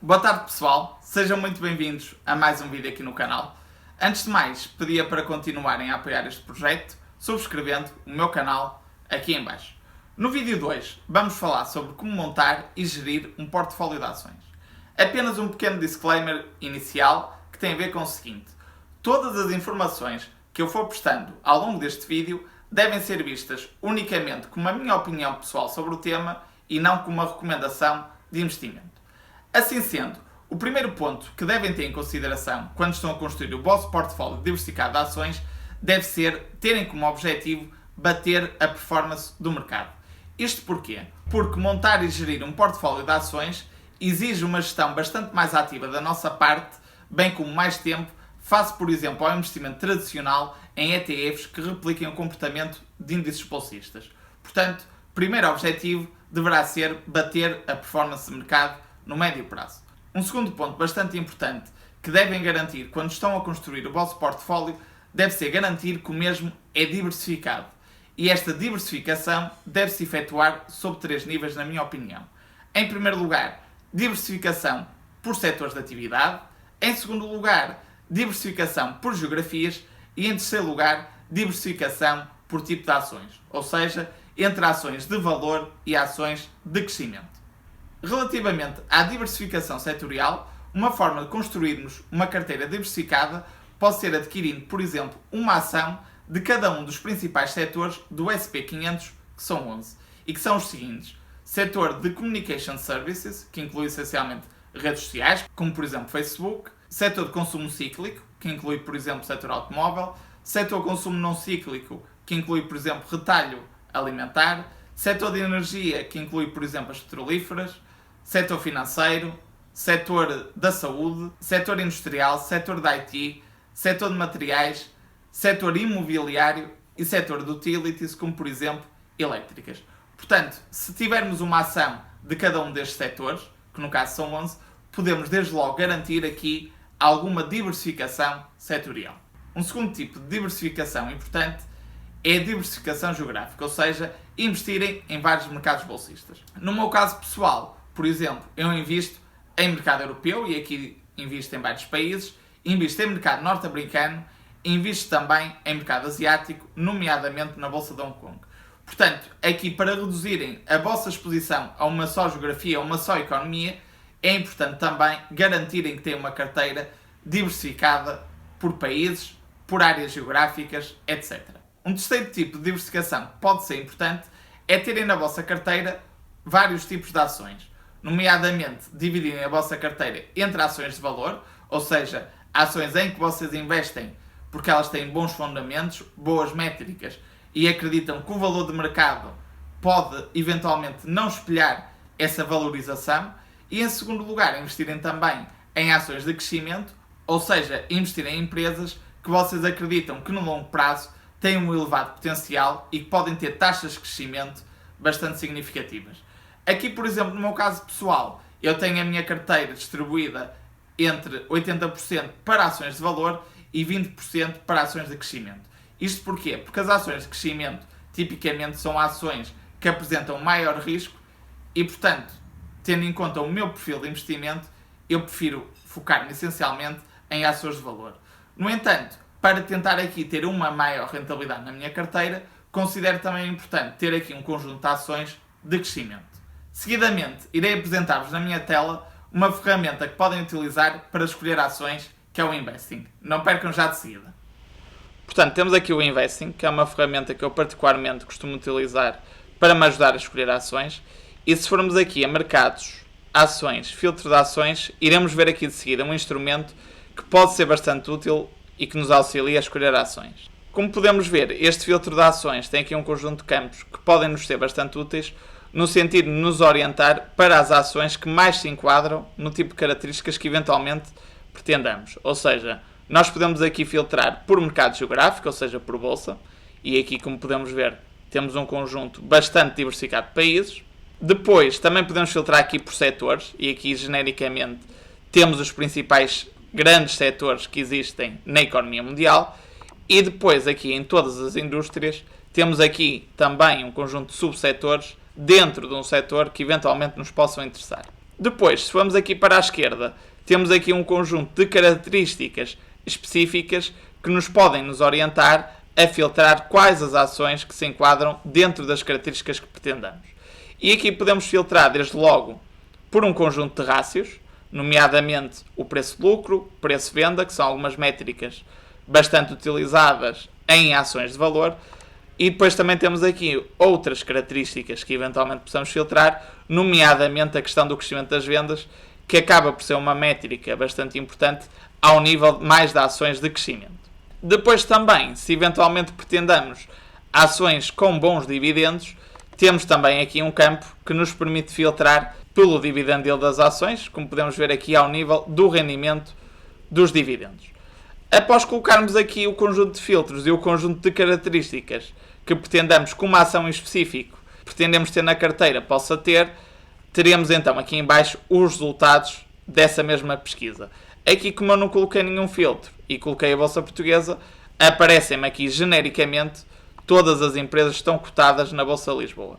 Boa tarde pessoal, sejam muito bem-vindos a mais um vídeo aqui no canal. Antes de mais, pedia para continuarem a apoiar este projeto, subscrevendo o meu canal aqui em baixo. No vídeo de hoje, vamos falar sobre como montar e gerir um portfólio de ações. Apenas um pequeno disclaimer inicial que tem a ver com o seguinte: todas as informações que eu for prestando ao longo deste vídeo devem ser vistas unicamente como a minha opinião pessoal sobre o tema e não como uma recomendação de investimento. Assim sendo, o primeiro ponto que devem ter em consideração quando estão a construir o vosso portfólio diversificado de ações deve ser terem como objetivo bater a performance do mercado. Isto porquê? Porque montar e gerir um portfólio de ações exige uma gestão bastante mais ativa da nossa parte, bem como mais tempo, face, por exemplo, ao investimento tradicional em ETFs que repliquem o comportamento de índices bolsistas. Portanto, o primeiro objetivo deverá ser bater a performance de mercado no médio prazo. Um segundo ponto bastante importante que devem garantir quando estão a construir o vosso portfólio deve ser garantir que o mesmo é diversificado. E esta diversificação deve-se efetuar sob 3 níveis, na minha opinião. Em primeiro lugar, diversificação por setores de atividade. Em segundo lugar, diversificação por geografias. E em terceiro lugar, diversificação por tipo de ações. Ou seja, entre ações de valor e ações de crescimento. Relativamente à diversificação setorial, uma forma de construirmos uma carteira diversificada pode ser adquirindo, por exemplo, uma ação de cada um dos principais setores do SP500, que são 11, e que são os seguintes: setor de Communication Services, que inclui essencialmente redes sociais, como por exemplo Facebook; setor de consumo cíclico, que inclui por exemplo o setor automóvel; setor de consumo não cíclico, que inclui por exemplo retalho alimentar; setor de energia, que inclui por exemplo as petrolíferas; setor financeiro, setor da saúde, setor industrial, setor de IT, setor de materiais, setor imobiliário e setor de utilities, como por exemplo elétricas. Portanto, se tivermos uma ação de cada um destes setores, que no caso são 11, podemos desde logo garantir aqui alguma diversificação setorial. Um segundo tipo de diversificação importante é a diversificação geográfica, ou seja, investirem em vários mercados bolsistas. No meu caso pessoal, por exemplo, eu invisto em mercado europeu e aqui invisto em vários países, invisto em mercado norte-americano, invisto também em mercado asiático, nomeadamente na Bolsa de Hong Kong. Portanto, aqui para reduzirem a vossa exposição a uma só geografia, a uma só economia, é importante também garantirem que têm uma carteira diversificada por países, por áreas geográficas, etc. Um terceiro tipo de diversificação que pode ser importante é terem na vossa carteira vários tipos de ações, nomeadamente dividirem a vossa carteira entre ações de valor, ou seja, ações em que vocês investem porque elas têm bons fundamentos, boas métricas e acreditam que o valor de mercado pode eventualmente não espelhar essa valorização; e em segundo lugar, investirem também em ações de crescimento, ou seja, investirem em empresas que vocês acreditam que no longo prazo têm um elevado potencial e que podem ter taxas de crescimento bastante significativas. Aqui, por exemplo, no meu caso pessoal, eu tenho a minha carteira distribuída entre 80% para ações de valor e 20% para ações de crescimento. Isto porquê? Porque as ações de crescimento tipicamente são ações que apresentam maior risco e, portanto, tendo em conta o meu perfil de investimento, eu prefiro focar-me essencialmente em ações de valor. No entanto, para tentar aqui ter uma maior rentabilidade na minha carteira, considero também importante ter aqui um conjunto de ações de crescimento. Seguidamente, irei apresentar-vos na minha tela uma ferramenta que podem utilizar para escolher ações, que é o Investing. Não percam já de seguida. Portanto, temos aqui o Investing, que é uma ferramenta que eu particularmente costumo utilizar para me ajudar a escolher ações. E se formos aqui a mercados, ações, filtro de ações, iremos ver aqui de seguida um instrumento que pode ser bastante útil e que nos auxilia a escolher ações. Como podemos ver, este filtro de ações tem aqui um conjunto de campos que podem nos ser bastante úteis no sentido de nos orientar para as ações que mais se enquadram no tipo de características que eventualmente pretendamos. Ou seja, nós podemos aqui filtrar por mercado geográfico, ou seja, por bolsa, e aqui, como podemos ver, temos um conjunto bastante diversificado de países. Depois, também podemos filtrar aqui por setores, e aqui genericamente temos os principais grandes setores que existem na economia mundial. E depois, aqui em todas as indústrias, temos aqui também um conjunto de subsetores dentro de um setor que eventualmente nos possam interessar. Depois, se formos aqui para a esquerda, temos aqui um conjunto de características específicas que nos podem nos orientar a filtrar quais as ações que se enquadram dentro das características que pretendamos. E aqui podemos filtrar desde logo por um conjunto de rácios, nomeadamente o preço-lucro, preço-venda, que são algumas métricas bastante utilizadas em ações de valor. E depois também temos aqui outras características que eventualmente possamos filtrar, nomeadamente a questão do crescimento das vendas, que acaba por ser uma métrica bastante importante ao nível mais de ações de crescimento. Depois também, se eventualmente pretendamos ações com bons dividendos, temos também aqui um campo que nos permite filtrar pelo dividend yield das ações, como podemos ver aqui ao nível do rendimento dos dividendos. Após colocarmos aqui o conjunto de filtros e o conjunto de características que pretendamos que uma ação em específico pretendemos ter na carteira possa ter, teremos então aqui em baixo os resultados dessa mesma pesquisa. Aqui, como eu não coloquei nenhum filtro e coloquei a Bolsa Portuguesa, aparecem-me aqui genericamente todas as empresas que estão cotadas na Bolsa de Lisboa.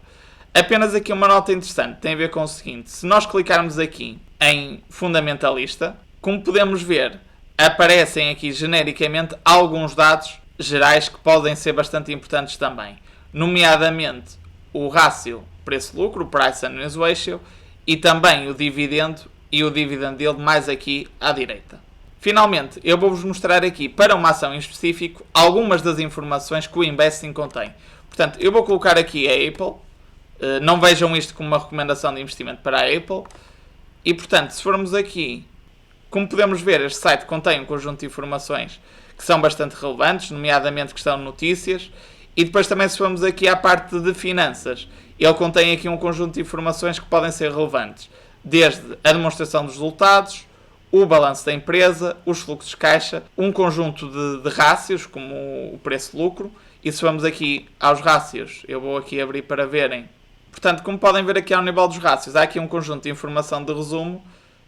Apenas aqui uma nota interessante, tem a ver com o seguinte: se nós clicarmos aqui em Fundamentalista, como podemos ver, aparecem aqui genericamente alguns dados gerais que podem ser bastante importantes também, nomeadamente o rácio preço-lucro, Price and Earnings Ratio, e também o dividendo e o dividend yield mais aqui à direita. Finalmente, eu vou-vos mostrar aqui, para uma ação em específico, algumas das informações que o Investing contém. Portanto, eu vou colocar aqui a Apple. Não vejam isto como uma recomendação de investimento para a Apple. E, portanto, se formos aqui, como podemos ver, este site contém um conjunto de informações que são bastante relevantes, nomeadamente questão de notícias. E depois também, se formos aqui à parte de finanças, ele contém aqui um conjunto de informações que podem ser relevantes, desde a demonstração dos resultados, o balanço da empresa, os fluxos de caixa, um conjunto de rácios, como o preço-lucro. E se vamos aqui aos rácios, eu vou aqui abrir para verem. Portanto, como podem ver aqui ao nível dos rácios, há aqui um conjunto de informação de resumo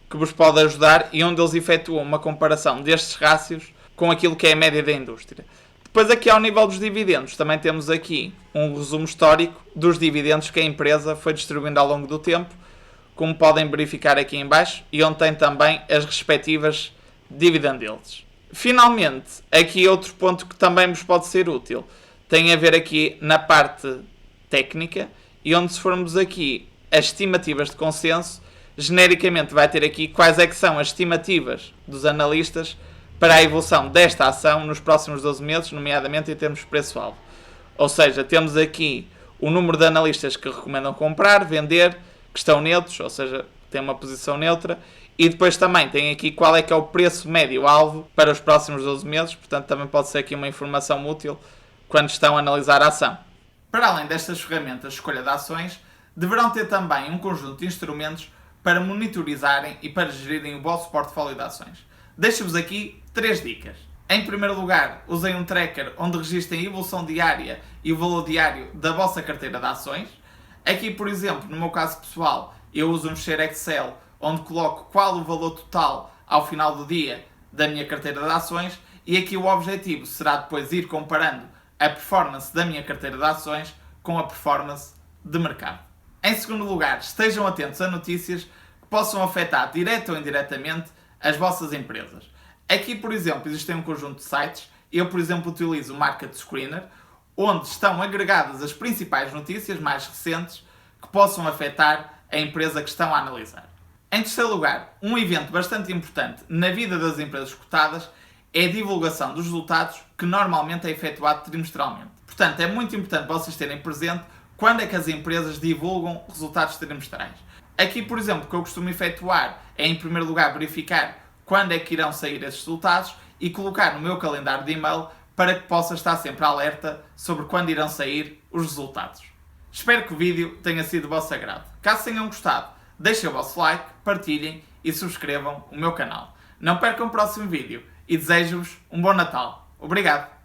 que vos pode ajudar e onde eles efetuam uma comparação destes rácios com aquilo que é a média da indústria. Depois aqui ao nível dos dividendos, também temos aqui um resumo histórico dos dividendos que a empresa foi distribuindo ao longo do tempo, como podem verificar aqui em baixo, e onde tem também as respectivas dividend yields. Finalmente, aqui outro ponto que também vos pode ser útil, tem a ver aqui na parte técnica, e onde se formos aqui as estimativas de consenso, genericamente vai ter aqui quais é que são as estimativas dos analistas para a evolução desta ação nos próximos 12 meses, nomeadamente em termos de preço-alvo. Ou seja, temos aqui o número de analistas que recomendam comprar, vender, que estão neutros, ou seja, tem uma posição neutra, e depois também tem aqui qual é que é o preço médio-alvo para os próximos 12 meses, portanto também pode ser aqui uma informação útil quando estão a analisar a ação. Para além destas ferramentas de escolha de ações, deverão ter também um conjunto de instrumentos para monitorizarem e para gerirem o vosso portfólio de ações. Deixo-vos aqui 3 dicas. Em primeiro lugar, usem um tracker onde registrem a evolução diária e o valor diário da vossa carteira de ações. Aqui, por exemplo, no meu caso pessoal, eu uso um ficheiro Excel onde coloco qual o valor total ao final do dia da minha carteira de ações, e aqui o objetivo será depois ir comparando a performance da minha carteira de ações com a performance de mercado. Em segundo lugar, estejam atentos a notícias que possam afetar direta ou indiretamente as vossas empresas. Aqui, por exemplo, existem um conjunto de sites. Eu, por exemplo, utilizo o Market Screener, onde estão agregadas as principais notícias mais recentes que possam afetar a empresa que estão a analisar. Em terceiro lugar, um evento bastante importante na vida das empresas cotadas é a divulgação dos resultados, que normalmente é efetuado trimestralmente. Portanto, é muito importante vocês terem presente quando é que as empresas divulgam resultados trimestrais. Aqui, por exemplo, o que eu costumo efetuar é, em primeiro lugar, verificar quando é que irão sair esses resultados e colocar no meu calendário de e-mail para que possa estar sempre alerta sobre quando irão sair os resultados. Espero que o vídeo tenha sido do vosso agrado. Caso tenham gostado, deixem o vosso like, partilhem e subscrevam o meu canal. Não percam o próximo vídeo e desejo-vos um bom Natal. Obrigado!